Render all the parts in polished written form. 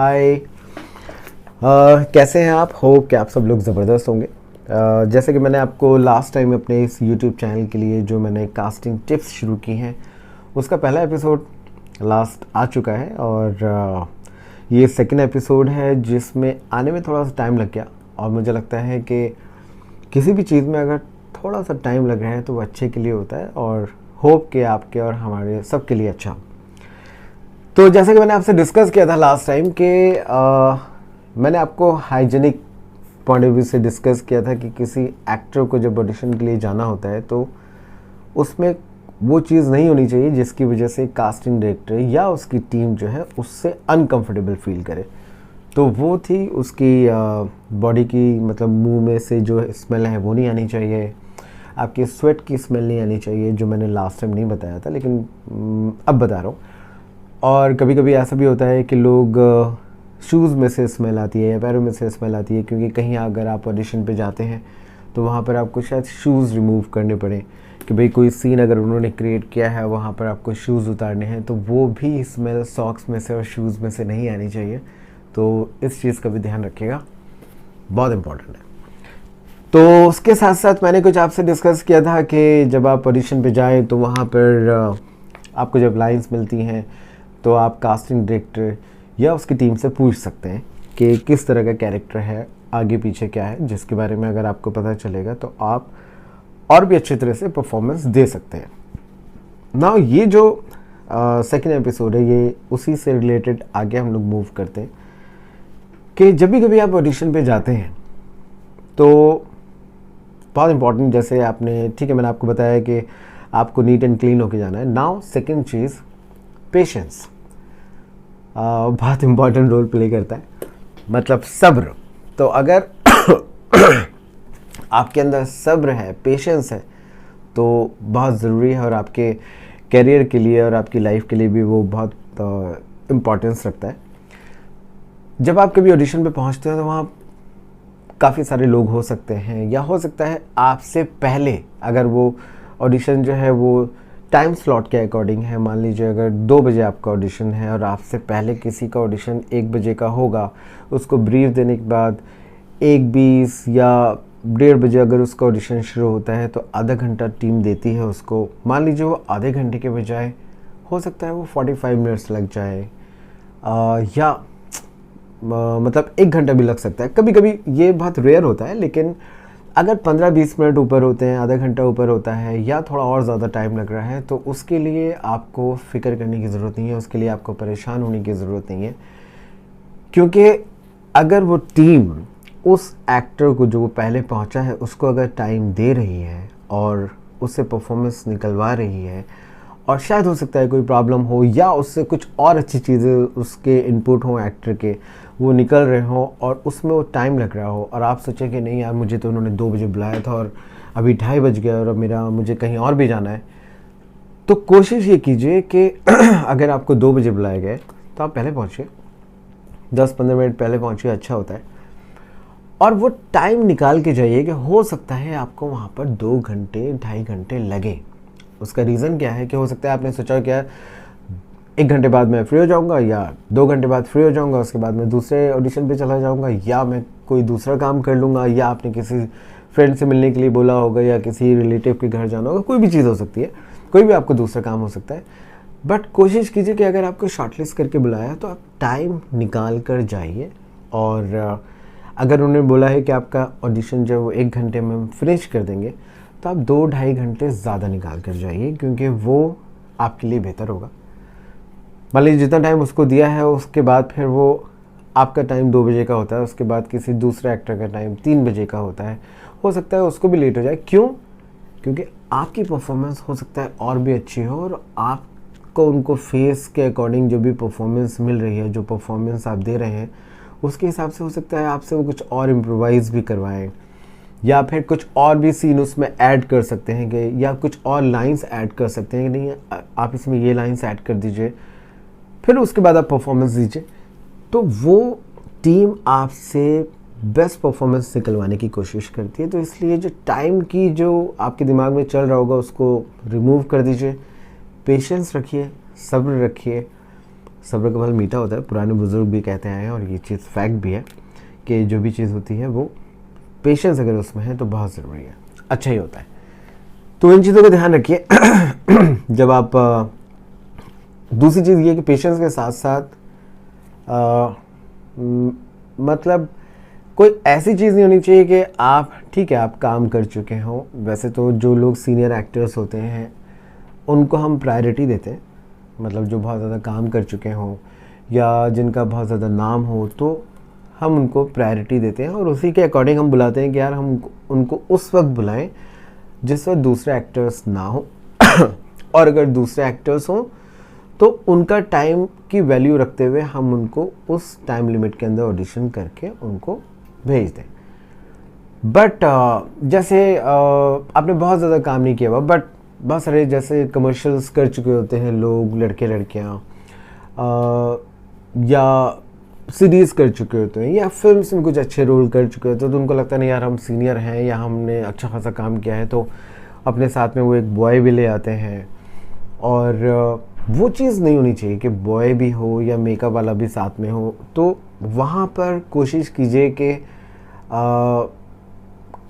हाय। कैसे हैं आप? होप कि आप सब लोग ज़बरदस्त होंगे। जैसे कि मैंने आपको लास्ट टाइम अपने इस यूट्यूब चैनल के लिए जो मैंने कास्टिंग टिप्स शुरू की हैं उसका पहला एपिसोड लास्ट आ चुका है और ये सेकंड एपिसोड है जिसमें आने में थोड़ा सा टाइम लग गया। और मुझे लगता है कि किसी भी चीज़ में अगर थोड़ा सा टाइम लग रहा है तो वो अच्छे के लिए होता है और होप कि आपके और हमारे सब के लिए अच्छा। तो जैसे कि मैंने आपसे डिस्कस किया था लास्ट टाइम कि मैंने आपको हाइजीनिक पॉइंट ऑफ व्यू से डिस्कस किया था कि किसी एक्टर को जब ऑडिशन के लिए जाना होता है तो उसमें वो चीज़ नहीं होनी चाहिए जिसकी वजह से कास्टिंग डायरेक्टर या उसकी टीम जो है उससे अनकंफर्टेबल फील करे। तो वो थी उसकी बॉडी की, मतलब मुंह में से जो स्मेल है वो नहीं आनी चाहिए, आपकी स्वेट की स्मेल नहीं आनी चाहिए, जो मैंने लास्ट टाइम नहीं बताया था लेकिन अब बता रहा हूँ। और कभी कभी ऐसा भी होता है कि लोग शूज़ में से स्मेल आती है या पैरों में से स्मेल आती है, क्योंकि कहीं अगर आप ऑडिशन पे जाते हैं तो वहाँ पर आपको शायद शूज़ रिमूव करने पड़े कि भाई कोई सीन अगर उन्होंने क्रिएट किया है वहाँ पर आपको शूज़ उतारने हैं, तो वो भी स्मेल सॉक्स में से और शूज़ में से नहीं आनी चाहिए। तो इस चीज़ का भी ध्यान रखिएगा, बहुत इम्पोर्टेंट है। तो उसके साथ साथ मैंने कुछ आपसे डिस्कस किया था कि जब आप ऑडिशन पे जाएं तो वहाँ पर आपको जब लाइंस मिलती हैं तो आप कास्टिंग डायरेक्टर या उसकी टीम से पूछ सकते हैं कि किस तरह का कैरेक्टर है, आगे पीछे क्या है, जिसके बारे में अगर आपको पता चलेगा तो आप और भी अच्छी तरह से परफॉर्मेंस दे सकते हैं ना। ये जो सेकंड एपिसोड है ये उसी से रिलेटेड आगे हम लोग मूव करते हैं कि जब भी कभी आप ऑडिशन पे जाते हैं तो बहुत इंपॉर्टेंट, जैसे आपने ठीक है मैंने आपको बताया कि आपको नीट एंड क्लीन होके जाना है। नाउ सेकंड चीज़, पेशेंस बहुत इंपॉर्टेंट रोल प्ले करता है, मतलब सब्र। तो अगर आपके अंदर सब्र है, पेशेंस है, तो बहुत ज़रूरी है और आपके करियर के लिए और आपकी लाइफ के लिए भी वो बहुत इम्पोर्टेंस रखता है। जब आप कभी ऑडिशन पे पहुंचते हैं तो वहाँ काफ़ी सारे लोग हो सकते हैं या हो सकता है आपसे पहले, अगर वो ऑडिशन जो है वो टाइम स्लॉट के अकॉर्डिंग है, मान लीजिए अगर 2 बजे आपका ऑडिशन है और आपसे पहले किसी का ऑडिशन 1 बजे का होगा, उसको ब्रीफ देने के बाद 1:20 या 1:30 बजे अगर उसका ऑडिशन शुरू होता है तो आधा घंटा टीम देती है उसको। मान लीजिए वो आधे घंटे के बजाय हो सकता है वो 45 मिनट्स लग जाए या मतलब 1 घंटा भी लग सकता है। कभी कभी ये बहुत रेयर होता है, लेकिन अगर 15-20 मिनट ऊपर होते हैं, आधा घंटा ऊपर होता है या थोड़ा और ज़्यादा टाइम लग रहा है, तो उसके लिए आपको फ़िक्र करने की ज़रूरत नहीं है, उसके लिए आपको परेशान होने की ज़रूरत नहीं है। क्योंकि अगर वो टीम उस एक्टर को जो वो पहले पहुंचा है उसको अगर टाइम दे रही है और उससे परफॉर्मेंस निकलवा रही है, और शायद हो सकता है कोई प्रॉब्लम हो या उससे कुछ और अच्छी चीज़ें उसके इनपुट हों एक्टर के, वो निकल रहे हों और उसमें वो टाइम लग रहा हो, और आप सोचें कि नहीं यार मुझे तो उन्होंने 2 बजे बुलाया था और अभी 2:30 बज गया और अब मुझे कहीं और भी जाना है, तो कोशिश ये कीजिए कि अगर आपको 2 बजे बुलाया गया तो आप पहले पहुँचिए, 10-15 मिनट पहले पहुँचिए, अच्छा होता है। और वो टाइम निकाल के जाइए कि हो सकता है आपको वहाँ पर 2 घंटे 2.5 घंटे लगे। उसका रीज़न क्या है कि हो सकता है आपने सोचा कि यार 1 घंटे बाद मैं फ्री हो जाऊंगा या 2 घंटे बाद फ्री हो जाऊंगा, उसके बाद मैं दूसरे ऑडिशन पे चला जाऊंगा या मैं कोई दूसरा काम कर लूँगा, या आपने किसी फ्रेंड से मिलने के लिए बोला होगा या किसी रिलेटिव के घर जाना होगा, कोई भी चीज़ हो सकती है, कोई भी आपको दूसरा काम हो सकता है। बट कोशिश कीजिए कि अगर आपको शॉर्टलिस्ट करके बुलाया है तो आप टाइम निकाल कर जाइए। और अगर उन्होंने बोला है कि आपका ऑडिशन जो वो 1 घंटे में फिनिश कर देंगे तो आप 2-2.5 घंटे ज़्यादा निकाल कर जाइए, क्योंकि वो आपके लिए बेहतर होगा। मान लीजिए जितना टाइम उसको दिया है उसके बाद फिर वो आपका टाइम 2 बजे का होता है, उसके बाद किसी दूसरे एक्टर का टाइम 3 बजे का होता है, हो सकता है उसको भी लेट हो जाए। क्यों? क्योंकि आपकी परफॉर्मेंस हो सकता है और भी अच्छी हो और आपको उनको फेस के अकॉर्डिंग जो भी परफॉर्मेंस मिल रही है, जो परफॉर्मेंस आप दे रहे हैं उसके हिसाब से हो सकता है आपसे वो कुछ और इम्प्रोवाइज़ भी करवाएं या फिर कुछ और भी सीन उसमें ऐड कर सकते हैं कि, या कुछ और लाइंस ऐड कर सकते हैं कि नहीं आप इसमें ये लाइंस ऐड कर दीजिए, फिर उसके बाद आप परफॉर्मेंस दीजिए। तो वो टीम आपसे बेस्ट परफॉर्मेंस निकलवाने की कोशिश करती है। तो इसलिए जो टाइम की जो आपके दिमाग में चल रहा होगा उसको रिमूव कर दीजिए, पेशेंस रखिए, सब्र रखिए, सब्र का फल मीठा होता है, पुराने बुजुर्ग भी कहते आए हैं, और ये चीज़ फैक्ट भी है कि जो भी चीज़ होती है वो पेशेंस अगर उसमें है तो बहुत ज़रूरी है, अच्छा ही होता है। तो इन चीज़ों का ध्यान रखिए। जब आप दूसरी चीज़ ये कि पेशेंस के साथ साथ मतलब कोई ऐसी चीज़ नहीं होनी चाहिए कि आप, ठीक है आप काम कर चुके हों, वैसे तो जो लोग सीनियर एक्टर्स होते हैं उनको हम प्रायोरिटी देते हैं, मतलब जो बहुत ज़्यादा काम कर चुके हों या जिनका बहुत ज़्यादा नाम हो तो हम उनको प्रायोरिटी देते हैं और उसी के अकॉर्डिंग हम बुलाते हैं कि यार हम उनको उस वक्त बुलाएं जिस वक्त दूसरे एक्टर्स ना हो। और अगर दूसरे एक्टर्स हों तो उनका टाइम की वैल्यू रखते हुए हम उनको उस टाइम लिमिट के अंदर ऑडिशन करके उनको भेज दें। बट जैसे आपने बहुत ज़्यादा काम नहीं किया हुआ, बट बहुत सारे जैसे कमर्शियल्स कर चुके होते हैं लोग, लड़के लड़कियाँ, या सीरीज़ कर चुके होते हैं या फिल्म्स में कुछ अच्छे रोल कर चुके होते हैं, तो उनको लगता नहीं यार हम सीनियर हैं या हमने अच्छा खासा काम किया है, तो अपने साथ में वो एक बॉय भी ले आते हैं। और वो चीज़ नहीं होनी चाहिए कि बॉय भी हो या मेकअप वाला भी साथ में हो। तो वहाँ पर कोशिश कीजिए कि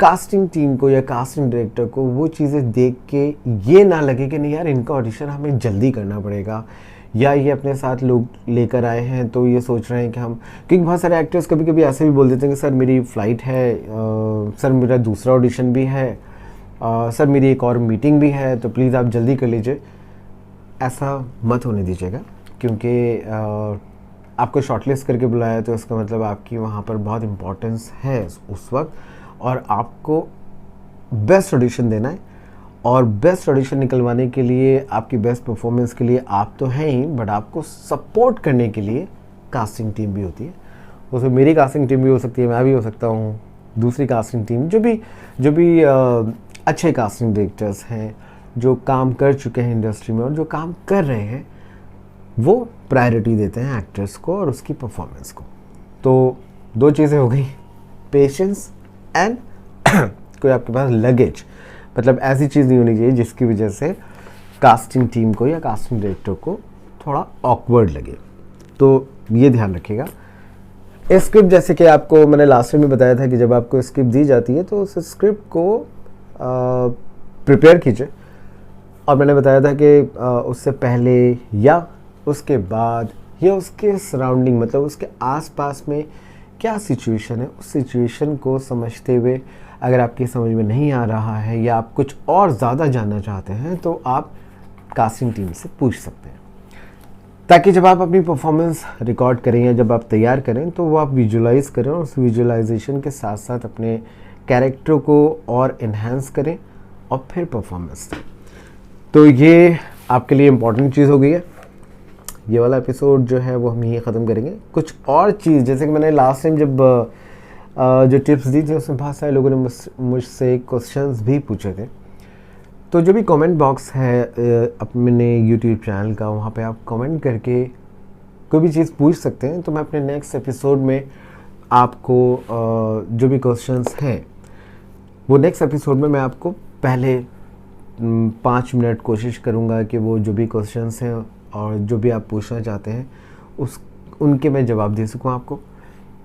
कास्टिंग टीम को या कास्टिंग डायरेक्टर को वो चीज़ें देख के ये ना लगे कि नहीं यार इनका ऑडिशन हमें जल्दी करना पड़ेगा, या ये अपने साथ लोग लेकर आए हैं तो ये सोच रहे हैं कि हम, क्योंकि बहुत सारे एक्टर्स कभी कभी ऐसे भी बोल देते हैं कि सर मेरी फ़्लाइट है, सर मेरा दूसरा ऑडिशन भी है, सर मेरी एक और मीटिंग भी है, तो प्लीज़ आप जल्दी कर लीजिए। ऐसा मत होने दीजिएगा, क्योंकि आपको शॉर्टलिस्ट करके बुलाया तो इसका मतलब आपकी वहाँ पर बहुत इम्पोर्टेंस है उस वक्त, और आपको बेस्ट ऑडिशन देना है। और बेस्ट ऑडिशन निकलवाने के लिए, आपकी बेस्ट परफॉर्मेंस के लिए आप तो हैं ही, बट आपको सपोर्ट करने के लिए कास्टिंग टीम भी होती है। उसमें मेरी कास्टिंग टीम भी हो सकती है, मैं भी हो सकता हूँ, दूसरी कास्टिंग टीम जो भी अच्छे कास्टिंग डायरेक्टर्स हैं जो काम कर चुके हैं इंडस्ट्री में और जो काम कर रहे हैं, वो प्रायोरिटी देते हैं एक्टर्स को और उसकी परफॉर्मेंस को। तो दो चीज़ें हो गई, पेशेंस एंड कोई आपके पास लगेज, मतलब ऐसी चीज़ नहीं होनी चाहिए जिसकी वजह से कास्टिंग टीम को या कास्टिंग डायरेक्टर को थोड़ा ऑकवर्ड लगे। तो ये ध्यान रखिएगा। स्क्रिप्ट, जैसे कि आपको मैंने लास्ट में बताया था कि जब आपको स्क्रिप्ट दी जाती है तो उस स्क्रिप्ट को प्रिपेयर कीजिए, और मैंने बताया था कि उससे पहले या उसके बाद या उसके सराउंडिंग, मतलब उसके आसपास में क्या सिचुएशन है, उस सिचुएशन को समझते हुए अगर आपकी समझ में नहीं आ रहा है या आप कुछ और ज़्यादा जानना चाहते हैं तो आप कास्टिंग टीम से पूछ सकते हैं, ताकि जब आप अपनी परफॉर्मेंस रिकॉर्ड करें या जब आप तैयार करें तो वो आप विजुलाइज करें और उस विजुलाइजेशन के साथ साथ अपने कैरेक्टर को और इन्हेंस करें और फिर परफॉर्मेंस दें। तो ये आपके लिए इम्पॉर्टेंट चीज़ हो गई है। ये वाला एपिसोड जो है वो हम यहीं ख़त्म करेंगे। कुछ और चीज़, जैसे कि मैंने लास्ट टाइम जब जो टिप्स दी थी उसमें बहुत सारे लोगों ने मुझसे क्वेश्चंस भी पूछे थे, तो जो भी कमेंट बॉक्स है अपने यूट्यूब चैनल का, वहाँ पे आप कमेंट करके कोई भी चीज़ पूछ सकते हैं। तो मैं अपने नेक्स्ट एपिसोड में आपको जो भी क्वेश्चंस हैं वो नेक्स्ट एपिसोड में मैं आपको पहले 5 मिनट कोशिश करूँगा कि वो जो भी क्वेश्चंस हैं और जो भी आप पूछना चाहते हैं उनके मैं जवाब दे सकूँ आपको,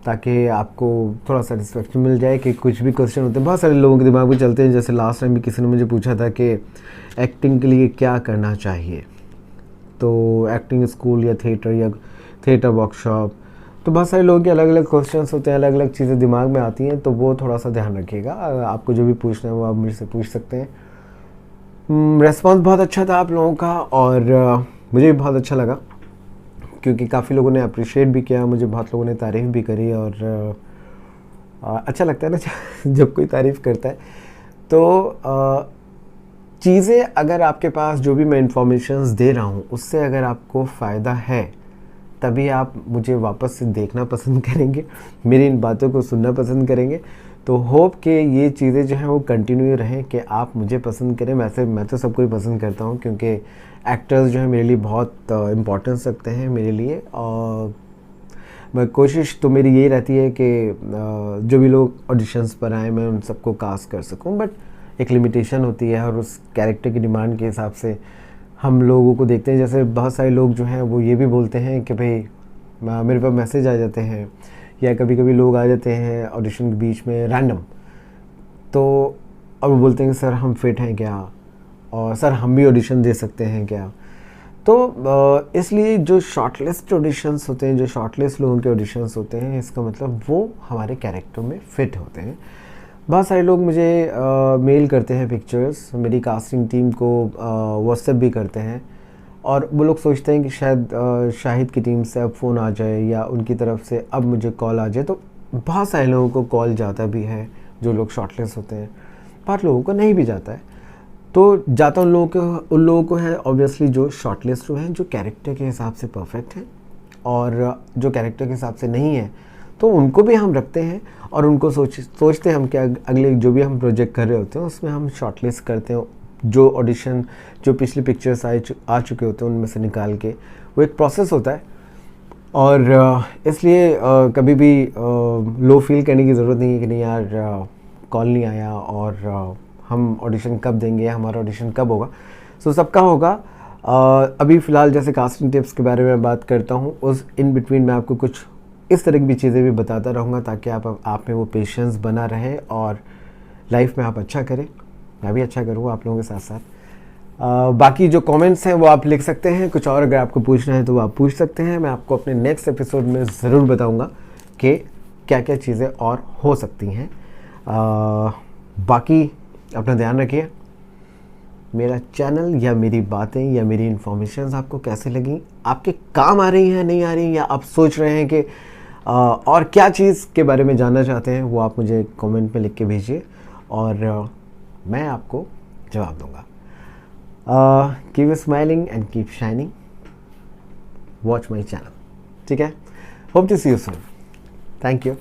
ताकि आपको थोड़ा सेटिस्फेक्शन मिल जाए कि कुछ भी क्वेश्चन होते हैं बहुत सारे लोगों के दिमाग में चलते हैं। जैसे लास्ट टाइम भी किसी ने मुझे पूछा था कि एक्टिंग के लिए क्या करना चाहिए, तो एक्टिंग स्कूल या थिएटर वर्कशॉप, तो बहुत सारे लोगों के अलग अलग क्वेश्चंस होते हैं, अलग अलग चीज़ें दिमाग में आती हैं, तो वो थोड़ा सा ध्यान रखिएगा। आपको जो भी पूछना है वो आप मेरे से पूछ सकते हैं। रेस्पॉन्स बहुत अच्छा था आप लोगों का और मुझे भी बहुत अच्छा लगा, क्योंकि काफ़ी लोगों ने अप्रिशिएट भी किया, मुझे बहुत लोगों ने तारीफ़ भी करी, और अच्छा लगता है ना जब कोई तारीफ़ करता है। तो चीज़ें अगर आपके पास जो भी मैं इन्फॉर्मेशंस दे रहा हूँ उससे अगर आपको फ़ायदा है तभी आप मुझे वापस से देखना पसंद करेंगे, मेरी इन बातों को सुनना पसंद करेंगे। तो होप कि ये चीज़ें जो हैं वो कंटिन्यू रहें कि आप मुझे पसंद करें। वैसे मैं तो सबको ही पसंद करता हूँ, क्योंकि एक्टर्स जो है मेरे लिए बहुत इम्पोर्टेंस रखते हैं मेरे लिए, और मैं कोशिश तो मेरी यही रहती है कि जो भी लोग ऑडिशंस पर आए मैं उन सबको कास्ट कर सकूं, बट एक लिमिटेशन होती है और उस कैरेक्टर की डिमांड के हिसाब से हम लोगों को देखते हैं, जैसे बहुत सारे लोग जो हैं वो ये भी बोलते हैं कि भाई मेरे पास मैसेज आ जाते हैं, या कभी कभी लोग आ जाते हैं ऑडिशन के बीच में रैंडम, तो और वो बोलते हैं कि सर हम फिट हैं क्या, और सर हम भी ऑडिशन दे सकते हैं क्या। तो इसलिए जो शॉर्टलिस्ट ऑडिशंस होते हैं, जो शॉर्टलिस्ट लोगों के ऑडिशंस होते हैं, इसका मतलब वो हमारे कैरेक्टर में फिट होते हैं। बहुत सारे लोग मुझे मेल करते हैं पिक्चर्स, मेरी कास्टिंग टीम को व्हाट्सएप भी करते हैं, और वो लोग सोचते हैं कि शायद शाहिद की टीम से अब फ़ोन आ जाए या उनकी तरफ से अब मुझे कॉल आ जाए। तो बहुत सारे लोगों को कॉल जाता भी है, जो लोग शॉर्टलिस्ट होते हैं, बहुत लोगों को नहीं भी जाता है। तो जाता उन लोगों को है ऑब्वियसली जो शॉर्टलिस्ट हैं, जो कैरेक्टर के हिसाब से परफेक्ट हैं, और जो कैरेक्टर के हिसाब से नहीं है तो उनको भी हम रखते हैं, और उनको सोचते हैं हम कि अगले जो भी हम प्रोजेक्ट कर रहे होते हैं उसमें हम शॉर्टलिस्ट करते हैं, जो ऑडिशन जो पिछली पिक्चर्स आ चुके होते हैं उनमें से निकाल के। वो एक प्रोसेस होता है, और इसलिए कभी भी लो फील करने की ज़रूरत नहीं है कि नहीं यार कॉल नहीं आया, और हम ऑडिशन कब देंगे या हमारा ऑडिशन कब होगा। सो सबका होगा। अभी फ़िलहाल जैसे कास्टिंग टिप्स के बारे में बात करता हूँ, उस इन बिटवीन मैं आपको कुछ इस तरह की भी चीज़ें भी बताता रहूँगा, ताकि आप में वो पेशेंस बना रहे और लाइफ में आप अच्छा करें, मैं भी अच्छा करूँ आप लोगों के साथ साथ। बाकी जो कमेंट्स हैं वो आप लिख सकते हैं, कुछ और अगर आपको पूछना है तो वो आप पूछ सकते हैं। मैं आपको अपने नेक्स्ट एपिसोड में ज़रूर बताऊँगा कि क्या क्या चीज़ें और हो सकती हैं। बाकी अपना ध्यान रखिए। मेरा चैनल या मेरी बातें या मेरी इन्फॉर्मेशन आपको कैसे लगी, आपके काम आ रही हैं नहीं आ रही, या आप सोच रहे हैं कि और क्या चीज़ के बारे में जानना चाहते हैं, वो आप मुझे कमेंट में लिख के भेजिए और मैं आपको जवाब दूंगा। Keep smiling and keep shining, watch my channel, ठीक है। Hope to see you soon, thank you.